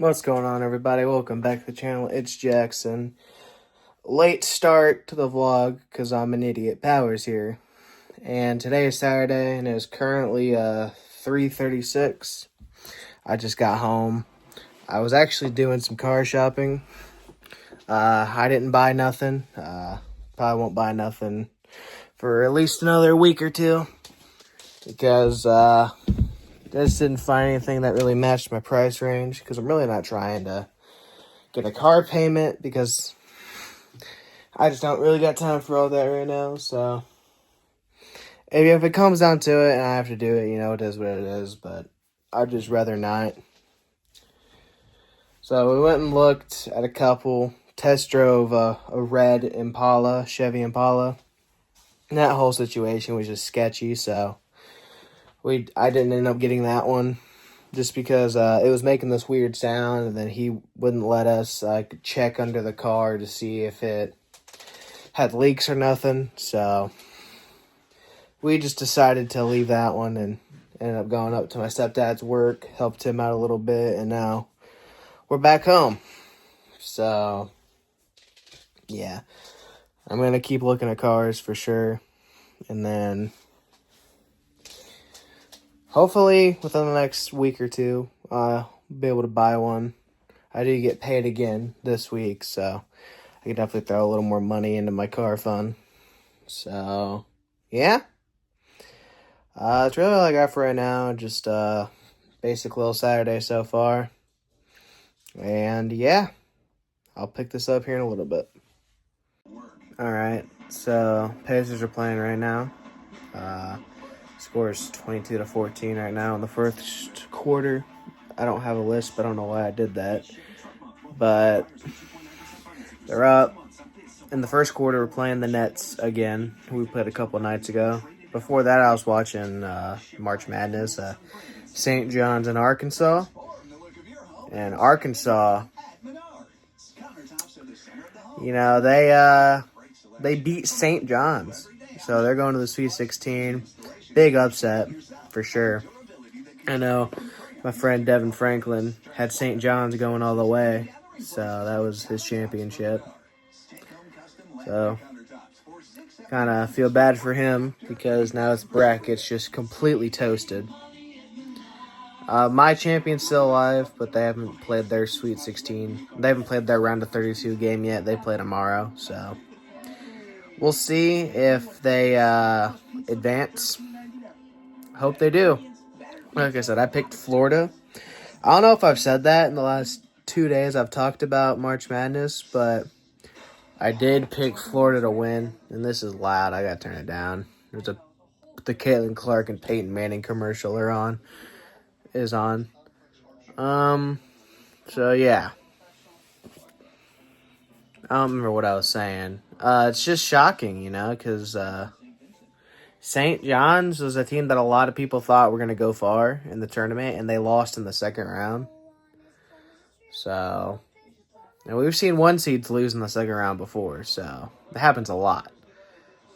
What's going on, everybody? Welcome back to the channel. It's Jackson. Late start to the vlog because I'm an idiot. Powers here. And today is Saturday and it's currently 3:36. I just got home. I was actually doing some car shopping. I didn't buy nothing. Probably won't buy nothing for at least another week or two because just didn't find anything that really matched my price range because I'm really not trying to get a car payment because I just don't really got time for all that right now. So if it comes down to it and I have to do it, it is what it is, but I'd just rather not. So we went and looked at a couple, test drove a red Impala, Chevy Impala. And that whole situation was just sketchy, so I didn't end up getting that one just because it was making this weird sound, and then he wouldn't let us check under the car to see if it had leaks or nothing. So we just decided to leave that one and ended up going up to my stepdad's work, helped him out a little bit, and now we're back home. So yeah, I'm going to keep looking at cars for sure, and then hopefully within the next week or two, I'll be able to buy one. I do get paid again this week, so I can definitely throw a little more money into my car fund. So, yeah. That's really all I got for right now. Just basic little Saturday so far. And yeah, I'll pick this up here in a little bit. Alright, so Pacers are playing right now. Score is 22-14 right now in the first quarter. I don't have a list, but I don't know why I did that. But they're up. In the first quarter, we're playing the Nets again, who we played a couple nights ago. Before that, I was watching March Madness, St. John's in Arkansas. And Arkansas, they beat St. John's. So they're going to the Sweet 16. Big upset, for sure. I know my friend Devin Franklin had St. John's going all the way. So that was his championship. So kind of feel bad for him because now his bracket's just completely toasted. My champion's still alive, but they haven't played their Sweet 16. They haven't played their round of 32 game yet. They play tomorrow, so we'll see if they advance. Hope they do. Like I said, I picked Florida. I don't know if I've said that in the last 2 days I've talked about March Madness, but I did pick Florida to win, and this is loud. I gotta turn it down. The Caitlin Clark and Peyton Manning commercial is on. So yeah. I don't remember what I was saying. It's just shocking, because St. John's was a team that a lot of people thought were going to go far in the tournament, and they lost in the second round. So, and we've seen one seeds lose in the second round before, so it happens a lot.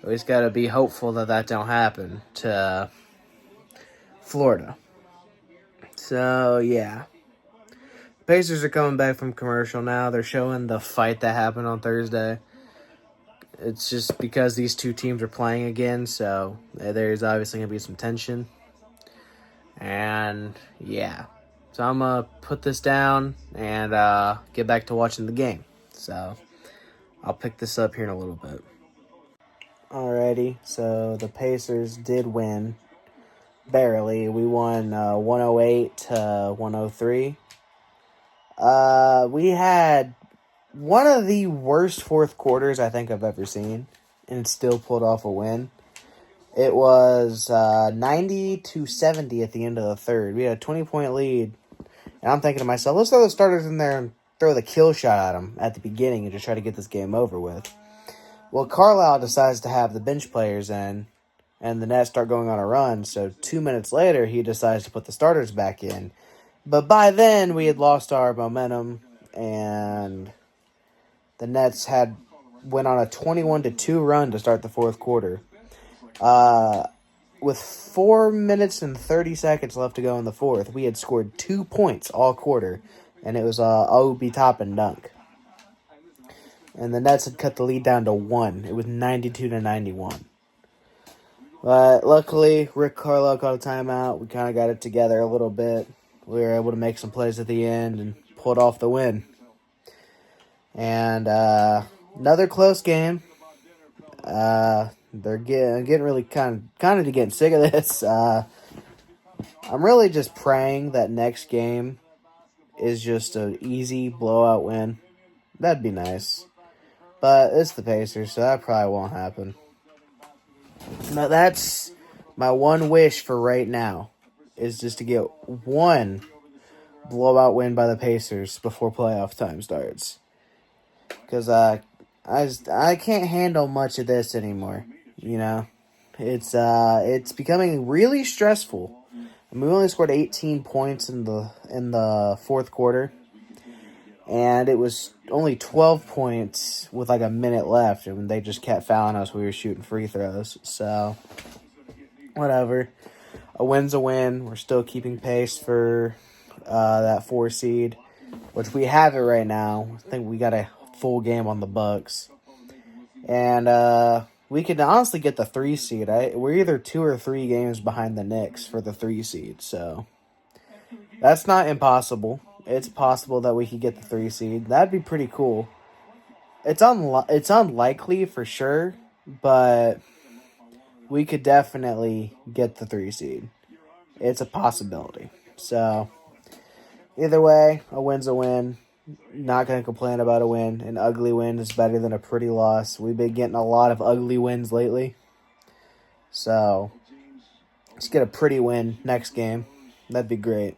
We just got to be hopeful that don't happen to Florida. So, yeah. Pacers are coming back from commercial now. They're showing the fight that happened on Thursday. It's just because these two teams are playing again, so there's obviously going to be some tension. And, yeah. So I'm going to put this down and get back to watching the game. So I'll pick this up here in a little bit. Alrighty, so the Pacers did win. Barely. We won 108 to 103. We had one of the worst fourth quarters I think I've ever seen, and still pulled off a win. It was 90-70 at the end of the third. We had a 20-point lead, and I'm thinking to myself, let's throw the starters in there and throw the kill shot at them at the beginning and just try to get this game over with. Well, Carlisle decides to have the bench players in, and the Nets start going on a run, so 2 minutes later, he decides to put the starters back in. But by then, we had lost our momentum, and the Nets went on a 21-2 run to start the fourth quarter. With 4 minutes and 30 seconds left to go in the fourth, we had scored 2 points all quarter. and it was Obi Toppin dunk. And the Nets had cut the lead down to 1. It was 92-91. But luckily, Rick Carlisle caught a timeout. We kind of got it together a little bit. We were able to make some plays at the end and pulled off the win. And another close game. They're getting really kind of getting sick of this. I'm really just praying that next game is just an easy blowout win. That'd be nice. But it's the Pacers, so that probably won't happen. Now that's my one wish for right now, is just to get one blowout win by the Pacers before playoff time starts. Because I can't handle much of this anymore. You know, it's becoming really stressful. And we only scored 18 points in the fourth quarter, and it was only 12 points with like a minute left, and they just kept fouling us. We were shooting free throws, so whatever. A win's a win. We're still keeping pace for that 4 seed, which we have it right now. I think we got a full game on the Bucks, and we could honestly get the 3 seed. We're either 2 or 3 games behind the Knicks for the 3 seed, so that's not impossible. It's possible that we could get the 3 seed. That'd be pretty cool. It's unlikely for sure, but we could definitely get the 3 seed. It's a possibility. So either way, a win's a win. Not going to complain about a win. An ugly win is better than a pretty loss. We've been getting a lot of ugly wins lately. So let's get a pretty win next game. That'd be great.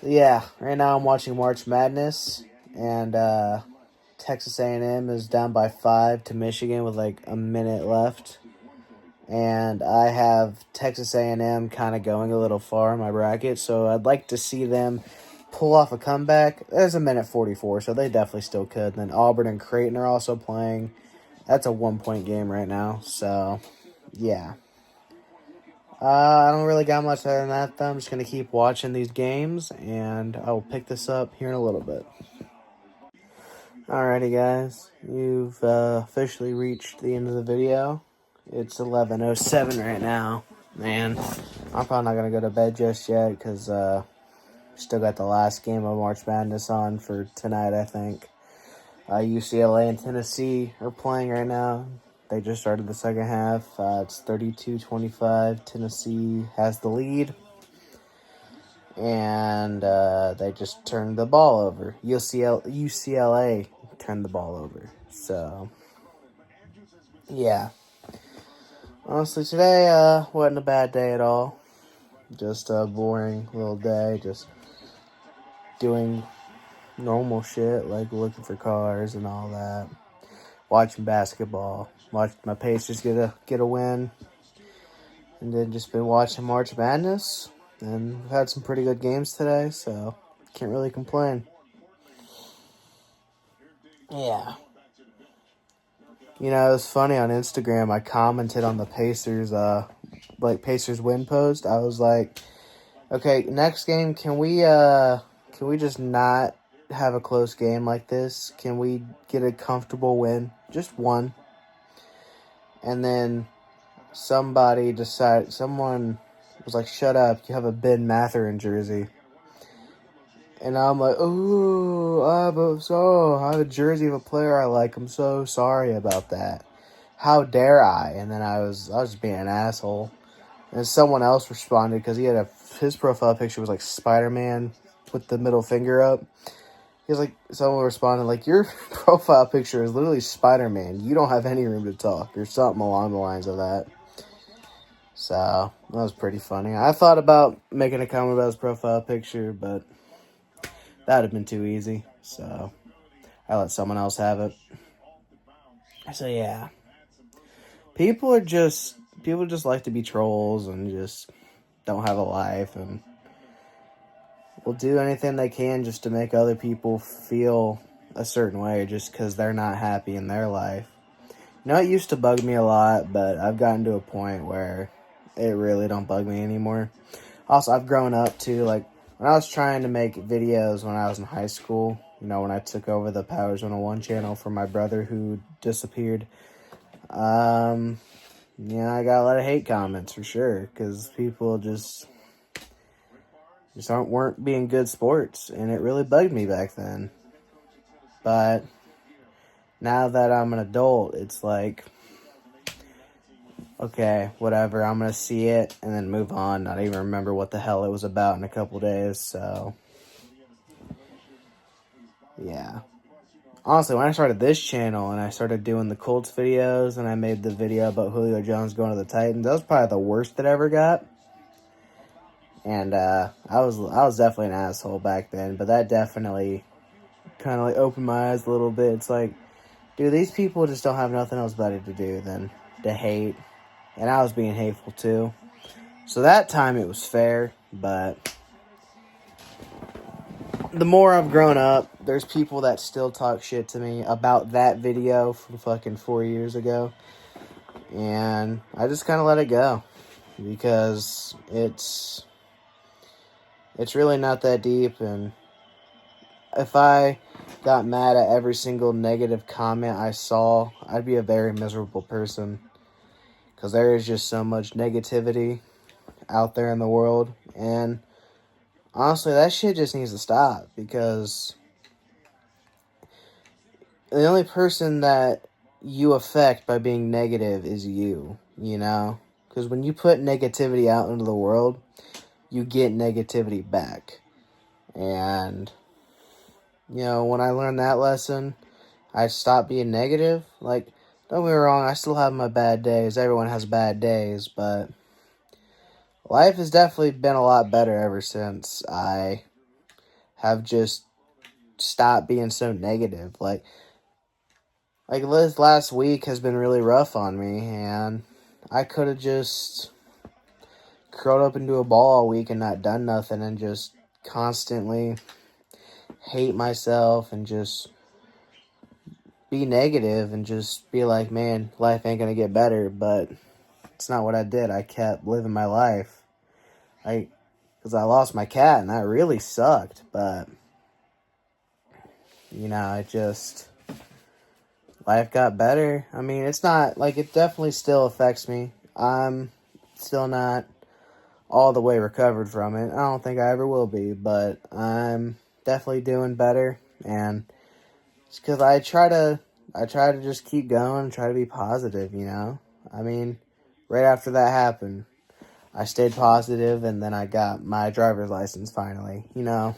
Yeah, right now I'm watching March Madness, and Texas A&M is down by 5 to Michigan with like a minute left. And I have Texas A&M kind of going a little far in my bracket, so I'd like to see them pull off a comeback. There's a minute 44, so they definitely still could. And then Auburn and Creighton are also playing. That's a 1-point game right now, so yeah. I don't really got much other than that, though. I'm just going to keep watching these games, and I will pick this up here in a little bit. Alrighty, guys. You've officially reached the end of the video. It's 11:07 right now. Man, I'm probably not going to go to bed just yet because still got the last game of March Madness on for tonight, I think. UCLA and Tennessee are playing right now. They just started the second half. It's 32-25. Tennessee has the lead. And they just turned the ball over. UCLA turned the ball over. So, yeah. Honestly, today wasn't a bad day at all. Just a boring little day. Just doing normal shit, like looking for cars and all that. Watching basketball. Watched my Pacers get a win. And then just been watching March Madness. And we've had some pretty good games today, so can't really complain. Yeah. You know, it was funny on Instagram. I commented on the Pacers, Pacers win post. I was like, okay, next game, can we just not have a close game like this? Can we get a comfortable win? Just one. And then someone was like, shut up, you have a Ben Mathurin jersey. And I'm like, ooh, I have a jersey of a player I like. I'm so sorry about that. How dare I? And then I was just being an asshole. And someone else responded because his profile picture was like Spider-Man with the middle finger up. He was like, someone responded like, your profile picture is literally Spider-Man. You don't have any room to talk, or something along the lines of that. So that was pretty funny. I thought about making a comment about his profile picture, but that would have been too easy. So I let someone else have it. So yeah, people just like to be trolls and just don't have a life and will do anything they can just to make other people feel a certain way just because they're not happy in their life. You know, it used to bug me a lot, but I've gotten to a point where it really don't bug me anymore. Also, I've grown up too. Like, when I was trying to make videos when I was in high school, you know, when I took over the Powers 101 channel for my brother who disappeared, yeah, I got a lot of hate comments for sure, because people just weren't being good sports, and it really bugged me back then. But now that I'm an adult, it's like, okay, whatever, I'm gonna see it and then move on, not even remember what the hell it was about in a couple days. So yeah, honestly, when I started this channel and I started doing the Colts videos and I made the video about Julio Jones going to the Titans, that was probably the worst that I ever got. And I was definitely an asshole back then, but that definitely kind of like opened my eyes a little bit. It's like, dude, these people just don't have nothing else better to do than to hate. And I was being hateful too. So that time it was fair, but the more I've grown up, there's people that still talk shit to me about that video from fucking 4 years ago. And I just kind of let it go, because it's really not that deep. And if I got mad at every single negative comment I saw, I'd be a very miserable person, because there is just so much negativity out there in the world. And honestly, that shit just needs to stop, because the only person that you affect by being negative is you know? Because when you put negativity out into the world, you get negativity back. And, you know, when I learned that lesson, I stopped being negative. Like, don't get me wrong, I still have my bad days. Everyone has bad days, but life has definitely been a lot better ever since I have just stopped being so negative. Like this last week has been really rough on me, and I could have just curled up into a ball all week and not done nothing, and just constantly hate myself and just be negative and just be like, man, life ain't gonna get better. But it's not what I did. I kept living my life. Because I lost my cat, and that really sucked. But, you know, life got better. I mean, it's not, like, it definitely still affects me. I'm still not all the way recovered from it. I don't think I ever will be, but I'm definitely doing better. And it's because I try to just keep going and try to be positive, you know? I mean, right after that happened, I stayed positive, and then I got my driver's license finally, you know?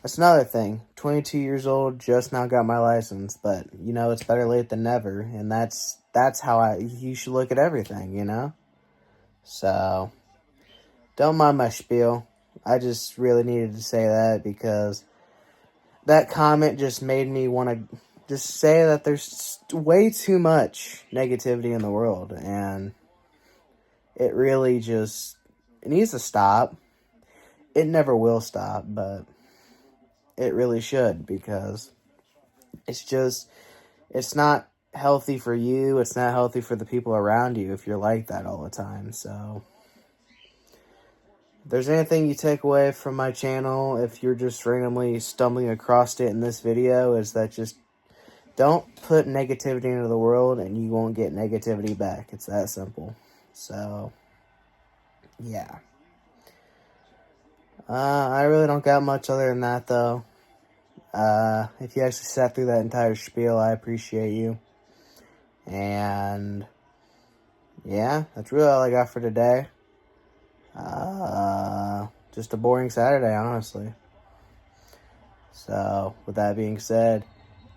That's another thing. 22 years old, just now got my license, but, you know, it's better late than never, and that's how you should look at everything, you know? So, don't mind my spiel. I just really needed to say that, because that comment just made me want to just say that there's way too much negativity in the world, and it really just, it needs to stop. It never will stop, but it really should, because it's not healthy for you. It's not healthy for the people around you if you're like that all the time. So, if there's anything you take away from my channel, if you're just randomly stumbling across it in this video, is that just don't put negativity into the world, and you won't get negativity back. It's that simple. So, yeah. I really don't got much other than that, though. If you actually sat through that entire spiel, I appreciate you. And, yeah, that's really all I got for today. Just a boring Saturday, honestly. So, with that being said,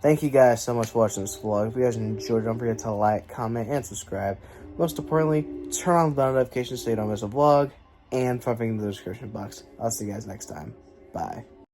thank you guys so much for watching this vlog. If you guys enjoyed, don't forget to like, comment, and subscribe. Most importantly, turn on the bell notifications so you don't miss a vlog, and something in the description box. I'll see you guys next time. Bye.